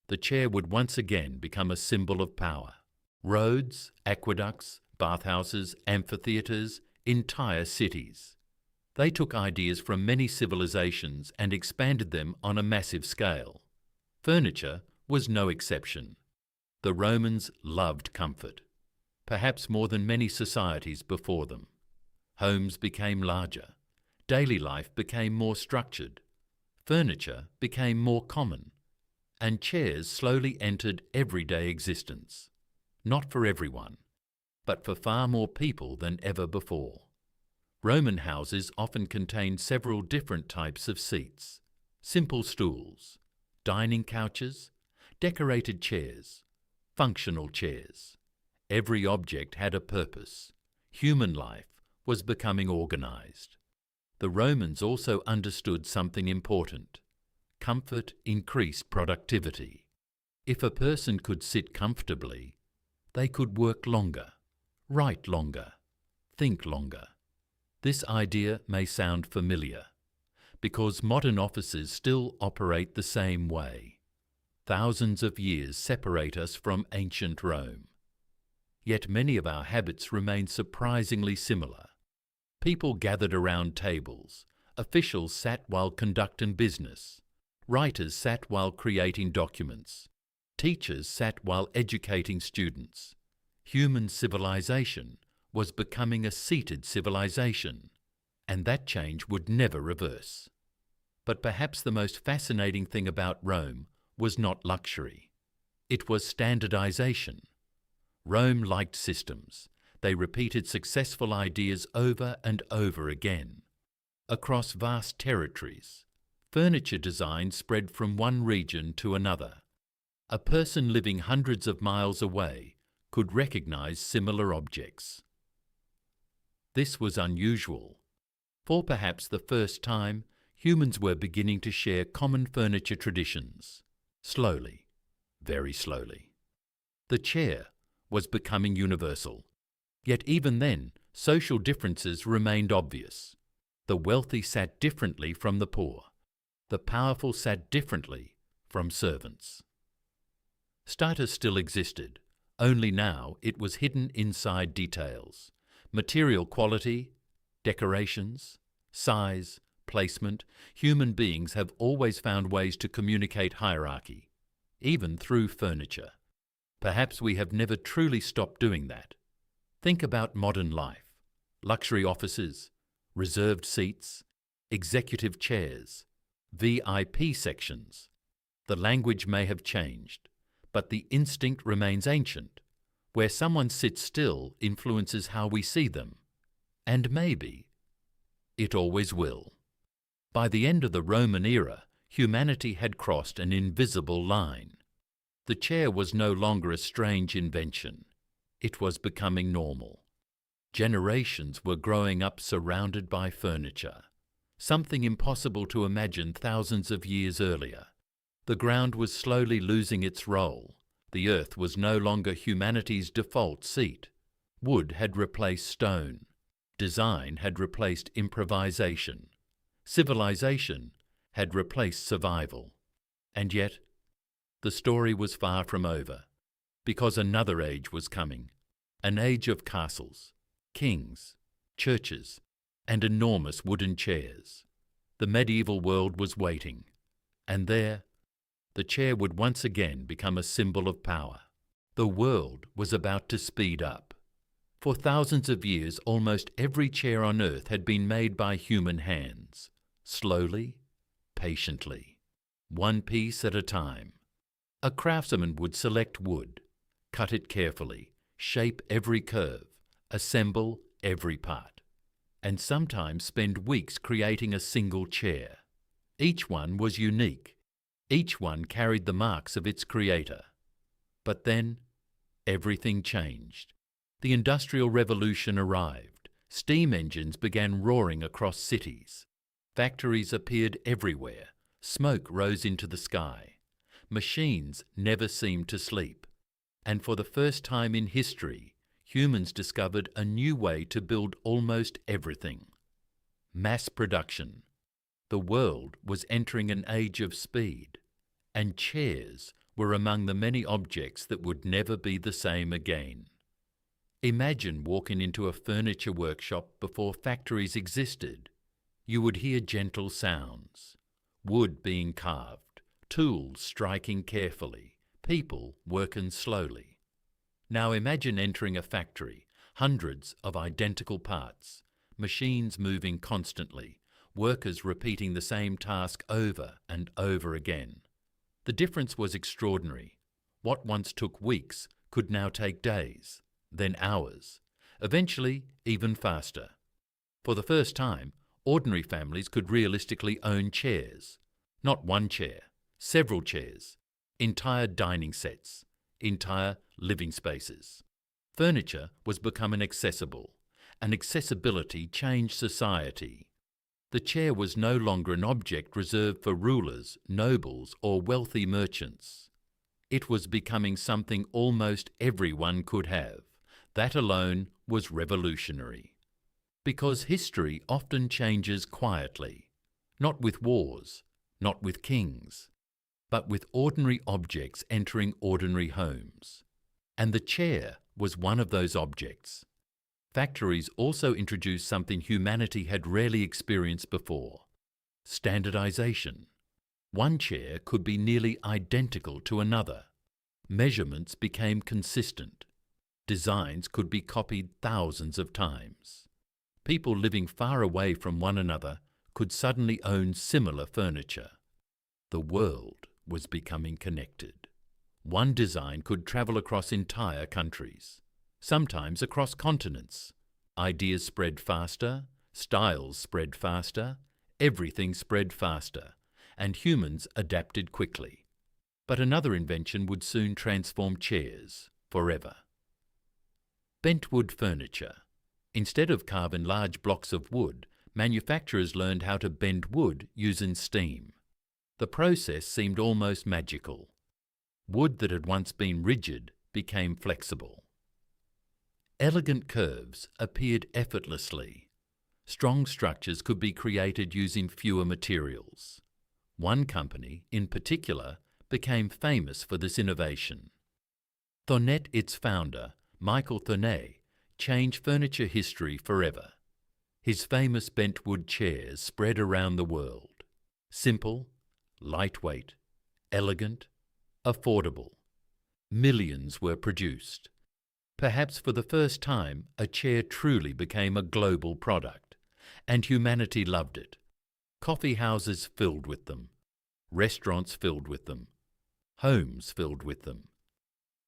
A: the chair would once again become a symbol of power. Roads, aqueducts, bathhouses, amphitheatres, entire cities. They took ideas from many civilizations and expanded them on a massive scale. Furniture was no exception. The Romans loved comfort, perhaps more than many societies before them. Homes became larger. Daily life became more structured. Furniture became more common. And chairs slowly entered everyday existence. Not for everyone, but for far more people than ever before. Roman houses often contained several different types of seats. Simple stools, dining couches, decorated chairs, functional chairs. Every object had a purpose. Human life was becoming organized. The Romans also understood something important. Comfort increased productivity. If a person could sit comfortably, they could work longer, write longer, think longer. This idea may sound familiar, because modern offices still operate the same way. Thousands of years separate us from ancient Rome. Yet many of our habits remain surprisingly similar. People gathered around tables, officials sat while conducting business, writers sat while creating documents, teachers sat while educating students. Human civilization was becoming a seated civilization, and that change would never reverse. But perhaps the most fascinating thing about Rome was not luxury. It was standardization. Rome liked systems. They repeated successful ideas over and over again. Across vast territories, furniture design spread from one region to another. A person living hundreds of miles away could recognize similar objects. This was unusual. For perhaps the first time, humans were beginning to share common furniture traditions. Slowly, very slowly. The chair was becoming universal. Yet even then, social differences remained obvious. The wealthy sat differently from the poor. The powerful sat differently from servants. Status still existed, only now it was hidden inside details. Material quality, decorations, size, placement. Human beings have always found ways to communicate hierarchy, even through furniture. Perhaps we have never truly stopped doing that. Think about modern life. Luxury offices, reserved seats, executive chairs, VIP sections. The language may have changed, but the instinct remains ancient. Where someone sits still influences how we see them. And maybe it always will. By the end of the Roman era, humanity had crossed an invisible line. The chair was no longer a strange invention. It was becoming normal. Generations were growing up surrounded by furniture, something impossible to imagine thousands of years earlier. The ground was slowly losing its role. The earth was no longer humanity's default seat. Wood had replaced stone. Design had replaced improvisation. Civilization had replaced survival. And yet, the story was far from over, because another age was coming, an age of castles, kings, churches, and enormous wooden chairs. The medieval world was waiting, and there, the chair would once again become a symbol of power. The world was about to speed up. For thousands of years, almost every chair on earth had been made by human hands, slowly, patiently, one piece at a time. A craftsman would select wood, cut it carefully, shape every curve, assemble every part, and sometimes spend weeks creating a single chair. Each one was unique. Each one carried the marks of its creator. But then, everything changed. The Industrial Revolution arrived. Steam engines began roaring across cities. Factories appeared everywhere. Smoke rose into the sky. Machines never seemed to sleep. And for the first time in history, humans discovered a new way to build almost everything. Mass production. The world was entering an age of speed, and chairs were among the many objects that would never be the same again. Imagine walking into a furniture workshop before factories existed. You would hear gentle sounds, wood being carved, tools striking carefully, people working slowly. Now imagine entering a factory, hundreds of identical parts, machines moving constantly, workers repeating the same task over and over again. The difference was extraordinary. What once took weeks could now take days, then hours, eventually even faster. For the first time, ordinary families could realistically own chairs. Not one chair, several chairs, entire dining sets, entire living spaces. Furniture was becoming accessible, and accessibility changed society. The chair was no longer an object reserved for rulers, nobles, or wealthy merchants. It was becoming something almost everyone could have. That alone was revolutionary. Because history often changes quietly, not with wars, not with kings, but with ordinary objects entering ordinary homes. And the chair was one of those objects. Factories also introduced something humanity had rarely experienced before: standardization. One chair could be nearly identical to another. Measurements became consistent. Designs could be copied thousands of times. People living far away from one another could suddenly own similar furniture. The world was becoming connected. One design could travel across entire countries, sometimes across continents. Ideas spread faster, styles spread faster, everything spread faster, and humans adapted quickly. But another invention would soon transform chairs forever. Bentwood furniture. Instead of carving large blocks of wood, manufacturers learned how to bend wood using steam. The process seemed almost magical. Wood that had once been rigid became flexible. Elegant curves appeared effortlessly. Strong structures could be created using fewer materials. One company, in particular, became famous for this innovation. Thonet, its founder, Michael Thonet, changed furniture history forever. His famous bentwood chairs spread around the world. Simple, lightweight, elegant, affordable. Millions were produced. Perhaps for the first time, a chair truly became a global product, and humanity loved it. Coffee houses filled with them. Restaurants filled with them. Homes filled with them.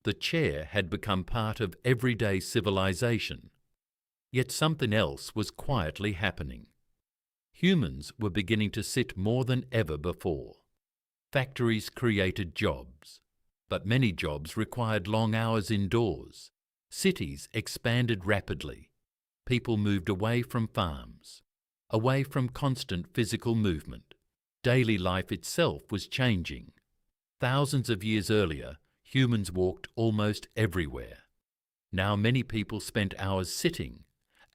A: The chair had become part of everyday civilization. Yet something else was quietly happening. Humans were beginning to sit more than ever before. Factories created jobs, but many jobs required long hours indoors. Cities expanded rapidly. People moved away from farms, away from constant physical movement. Daily life itself was changing. Thousands of years earlier, humans walked almost everywhere. Now many people spent hours sitting,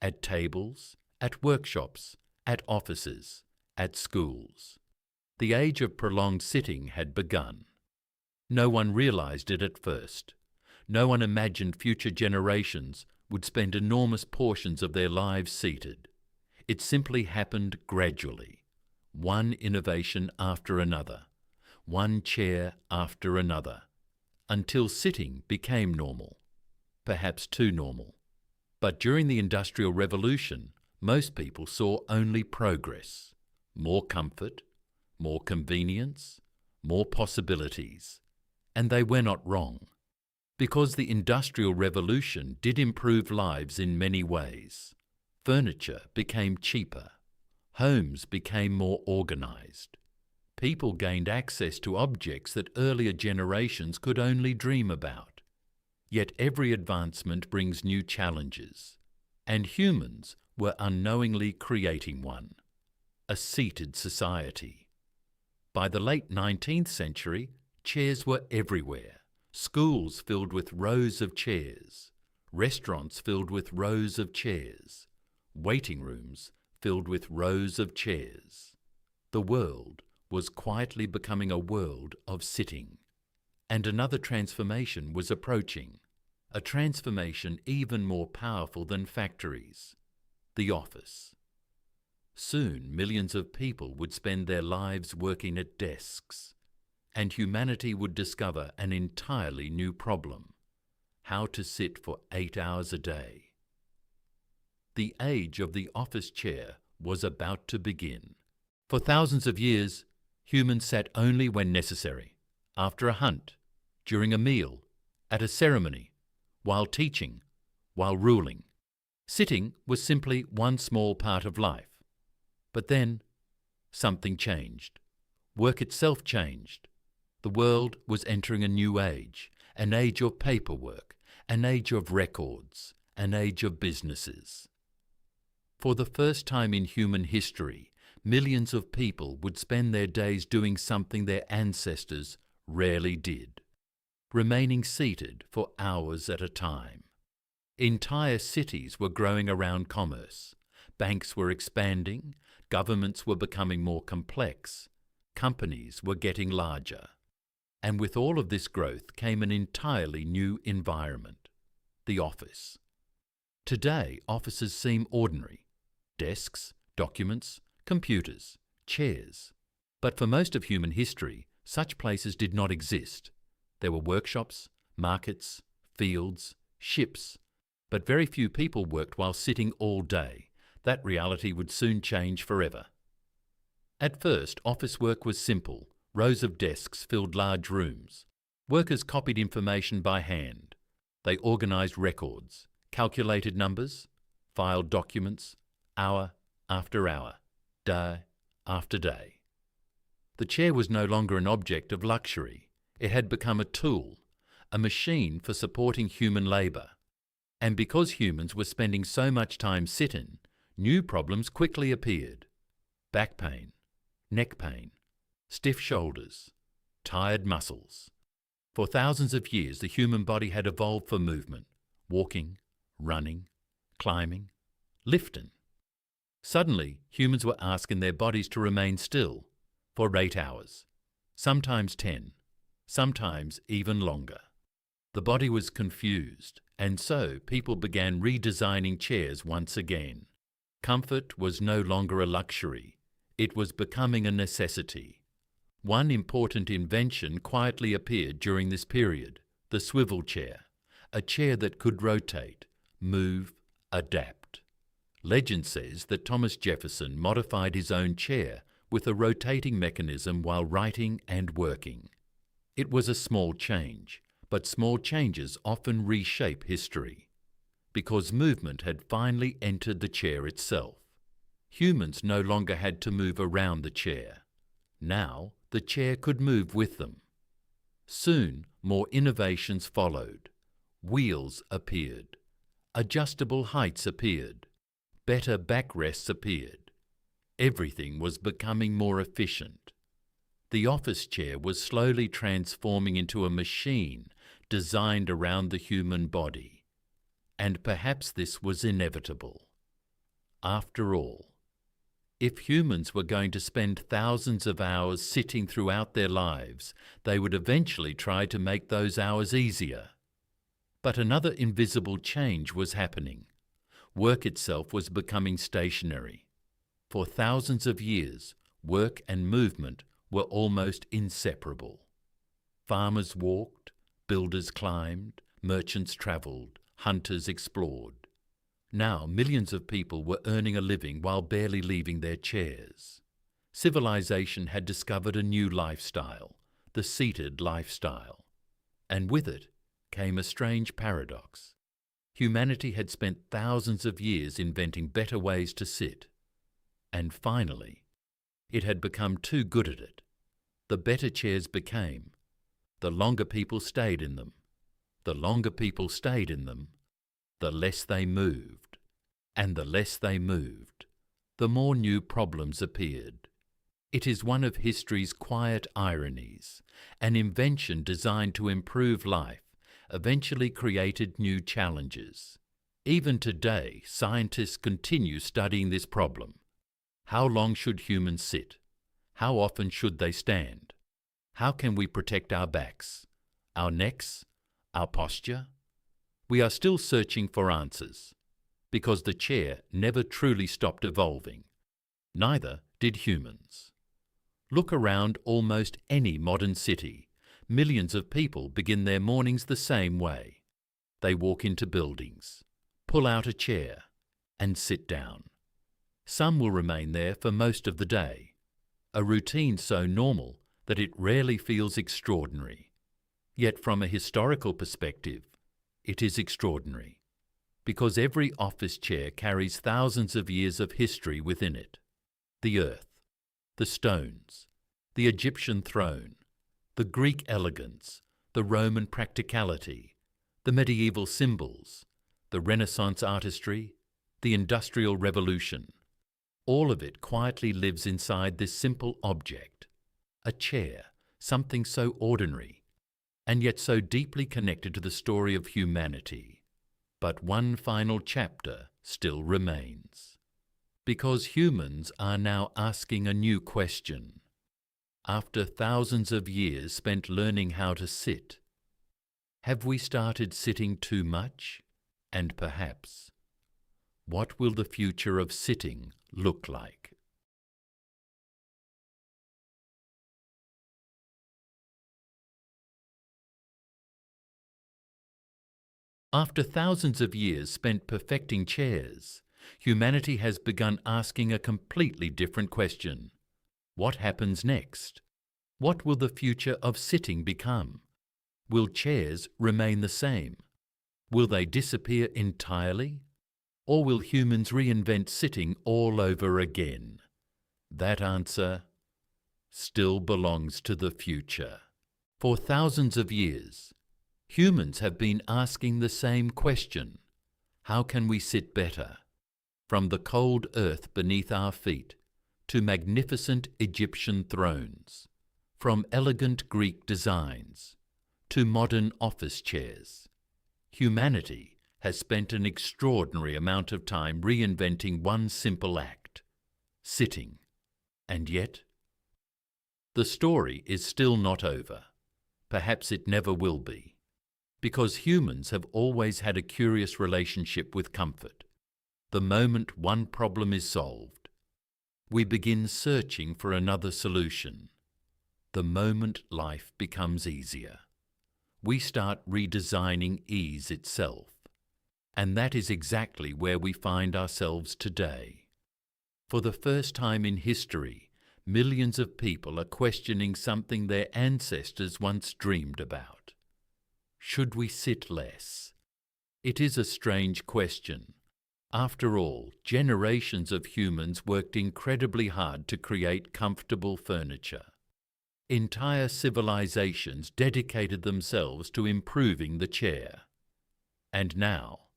A: at tables, at workshops, at offices, at schools. The age of prolonged sitting had begun. No one realized it at first. No one imagined future generations would spend enormous portions of their lives seated. It simply happened gradually, one innovation after another, one chair after another, until sitting became normal, perhaps too normal. But during the Industrial Revolution, most people saw only progress, more comfort, more convenience, more possibilities. And they were not wrong, because the Industrial Revolution did improve lives in many ways. Furniture became cheaper. Homes became more organized. People gained access to objects that earlier generations could only dream about. Yet every advancement brings new challenges, and humans were unknowingly creating one, a seated society. By the late 19th century, chairs were everywhere. Schools filled with rows of chairs, restaurants filled with rows of chairs, waiting rooms filled with rows of chairs. The world was quietly becoming a world of sitting. And another transformation was approaching, a transformation even more powerful than factories, the office. Soon millions of people would spend their lives working at desks, and humanity would discover an entirely new problem: how to sit for 8 hours a day. The age of the office chair was about to begin. For thousands of years, humans sat only when necessary, after a hunt, during a meal, at a ceremony, while teaching, while ruling. Sitting was simply one small part of life. But then, something changed. Work itself changed. The world was entering a new age, an age of paperwork, an age of records, an age of businesses. For the first time in human history, millions of people would spend their days doing something their ancestors rarely did, remaining seated for hours at a time. Entire cities were growing around commerce. Banks were expanding, governments were becoming more complex, companies were getting larger. And with all of this growth came an entirely new environment: the office. Today, offices seem ordinary: desks, documents, computers, chairs. But for most of human history, such places did not exist. There were workshops, markets, fields, ships, but very few people worked while sitting all day. That reality would soon change forever. At first, office work was simple: Rows of desks filled large rooms. Workers copied information by hand. They organized records, calculated numbers, filed documents, hour after hour, day after day. The chair was no longer an object of luxury. It had become a tool, a machine for supporting human labour. And because humans were spending so much time sitting, new problems quickly appeared. Back pain, neck pain, stiff shoulders, tired muscles. For thousands of years, the human body had evolved for movement, walking, running, climbing, lifting. Suddenly, humans were asking their bodies to remain still for 8 hours, sometimes 10, sometimes even longer. The body was confused, and so people began redesigning chairs once again. Comfort was no longer a luxury. It was becoming a necessity. One important invention quietly appeared during this period, the swivel chair, a chair that could rotate, move, adapt. Legend says that Thomas Jefferson modified his own chair with a rotating mechanism while writing and working. It was a small change, but small changes often reshape history. Because movement had finally entered the chair itself. Humans no longer had to move around the chair. Now, the chair could move with them. Soon, more innovations followed. Wheels appeared. Adjustable heights appeared. Better backrests appeared. Everything was becoming more efficient. The office chair was slowly transforming into a machine designed around the human body. And perhaps this was inevitable. After all, if humans were going to spend thousands of hours sitting throughout their lives, they would eventually try to make those hours easier. But another invisible change was happening. Work itself was becoming stationary. For thousands of years, work and movement were almost inseparable. Farmers walked, builders climbed, merchants travelled, hunters explored. Now millions of people were earning a living while barely leaving their chairs. Civilization had discovered a new lifestyle, the seated lifestyle. And with it came a strange paradox. Humanity had spent thousands of years inventing better ways to sit. And finally, it had become too good at it. The better chairs became, the longer people stayed in them. The longer people stayed in them, the less they moved. And the less they moved, the more new problems appeared. It is one of history's quiet ironies. An invention designed to improve life eventually created new challenges. Even today, scientists continue studying this problem. How long should humans sit? How often should they stand? How can we protect our backs, our necks, our posture? We are still searching for answers, because the chair never truly stopped evolving. Neither did humans. Look around almost any modern city. Millions of people begin their mornings the same way. They walk into buildings, pull out a chair, and sit down. Some will remain there for most of the day, a routine so normal that it rarely feels extraordinary. Yet from a historical perspective, it is extraordinary, because every office chair carries thousands of years of history within it. The earth, the stones, the Egyptian throne, the Greek elegance, the Roman practicality, the medieval symbols, the Renaissance artistry, the Industrial Revolution. All of it quietly lives inside this simple object, a chair, something so ordinary, and yet so deeply connected to the story of humanity. But one final chapter still remains. Because humans are now asking a new question. After thousands of years spent learning how to sit, have we started sitting too much? And perhaps, what will the future of sitting look like? After thousands of years spent perfecting chairs, humanity has begun asking a completely different question. What happens next? What will the future of sitting become? Will chairs remain the same? Will they disappear entirely? Or will humans reinvent sitting all over again? That answer still belongs to the future. For thousands of years, humans have been asking the same question. How can we sit better? From the cold earth beneath our feet to magnificent Egyptian thrones, from elegant Greek designs to modern office chairs, humanity has spent an extraordinary amount of time reinventing one simple act: sitting. And yet, the story is still not over. Perhaps it never will be, because humans have always had a curious relationship with comfort. The moment one problem is solved, we begin searching for another solution. The moment life becomes easier, we start redesigning ease itself. And that is exactly where we find ourselves today. For the first time in history, millions of people are questioning something their ancestors once dreamed about. Should we sit less? It is a strange question. After all, generations of humans worked incredibly hard to create comfortable furniture. Entire civilizations dedicated themselves to improving the chair. And now,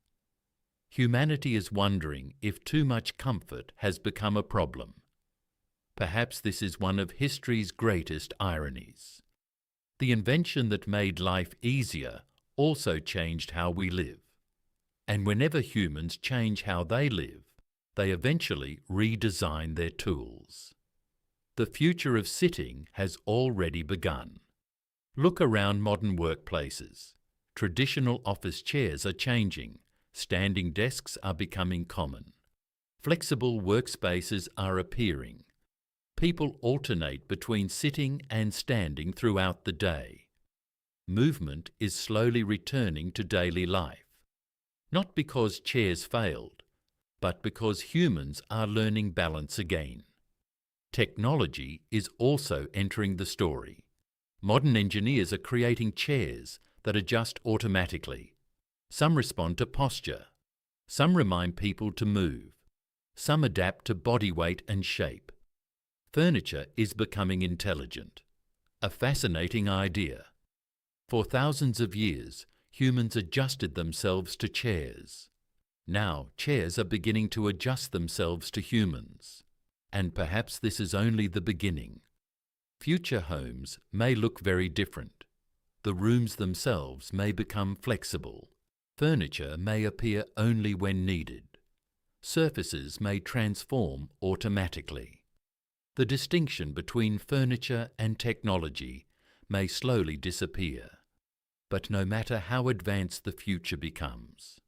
A: humanity is wondering if too much comfort has become a problem. Perhaps this is one of history's greatest ironies. The invention that made life easier also changed how we live. And whenever humans change how they live, they eventually redesign their tools. The future of sitting has already begun. Look around modern workplaces. Traditional office chairs are changing. Standing desks are becoming common. Flexible workspaces are appearing. People alternate between sitting and standing throughout the day. Movement is slowly returning to daily life, not because chairs failed, but because humans are learning balance again. Technology is also entering the story. Modern engineers are creating chairs that adjust automatically. Some respond to posture. Some remind people to move. Some adapt to body weight and shape. Furniture is becoming intelligent. A fascinating idea. For thousands of years, humans adjusted themselves to chairs. Now, chairs are beginning to adjust themselves to humans. And perhaps this is only the beginning. Future homes may look very different. The rooms themselves may become flexible. Furniture may appear only when needed. Surfaces may transform automatically. The distinction between furniture and technology may slowly disappear. But no matter how advanced the future becomes,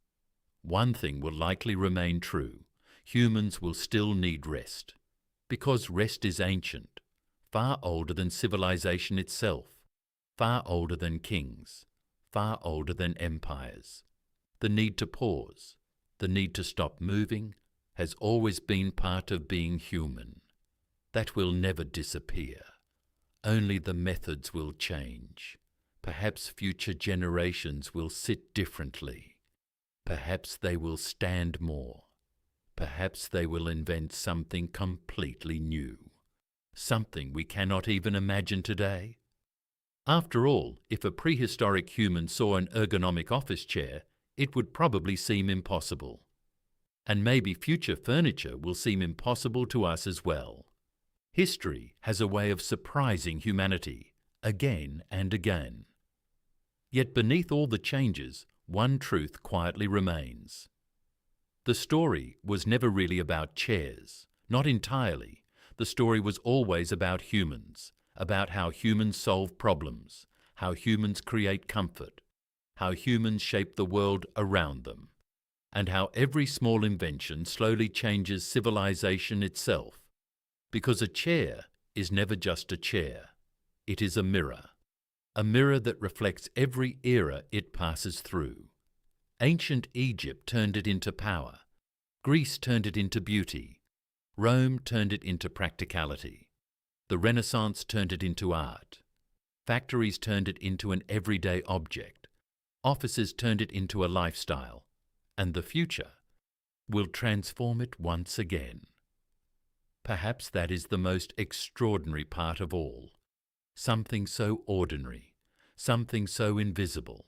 A: one thing will likely remain true: humans will still need rest. Because rest is ancient, far older than civilization itself, far older than kings, far older than empires. The need to pause, the need to stop moving, has always been part of being human. That will never disappear. Only the methods will change. Perhaps future generations will sit differently. Perhaps they will stand more. Perhaps they will invent something completely new. Something we cannot even imagine today. After all, if a prehistoric human saw an ergonomic office chair, it would probably seem impossible. And maybe future furniture will seem impossible to us as well. History has a way of surprising humanity, again and again. Yet beneath all the changes, one truth quietly remains. The story was never really about chairs, not entirely. The story was always about humans, about how humans solve problems, how humans create comfort, how humans shape the world around them, and how every small invention slowly changes civilization itself. Because a chair is never just a chair. It is a mirror that reflects every era it passes through. Ancient Egypt turned it into power. Greece turned it into beauty. Rome turned it into practicality. The Renaissance turned it into art. Factories turned it into an everyday object. Offices turned it into a lifestyle. And the future will transform it once again. Perhaps that is the most extraordinary part of all. Something so ordinary, something so invisible,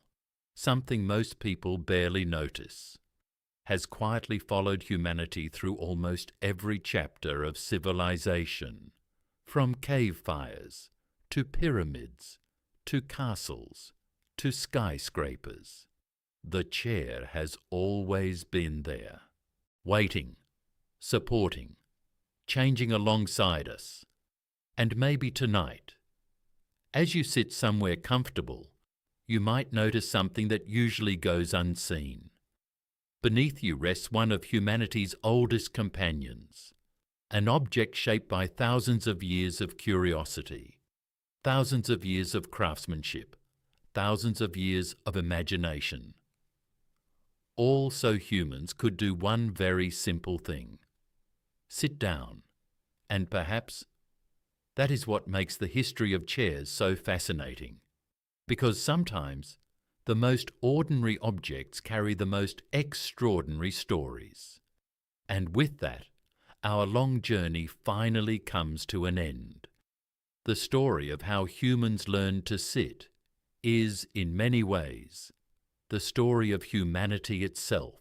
A: something most people barely notice, has quietly followed humanity through almost every chapter of civilization, from cave fires, to pyramids, to castles, to skyscrapers. The chair has always been there, waiting, supporting, changing alongside us. And maybe tonight, as you sit somewhere comfortable, you might notice something that usually goes unseen. Beneath you rests one of humanity's oldest companions, an object shaped by thousands of years of curiosity, thousands of years of craftsmanship, thousands of years of imagination. All so humans could do one very simple thing: sit down, and perhaps that is what makes the history of chairs so fascinating, because sometimes the most ordinary objects carry the most extraordinary stories. And with that, our long journey finally comes to an end. The story of how humans learned to sit is, in many ways, the story of humanity itself.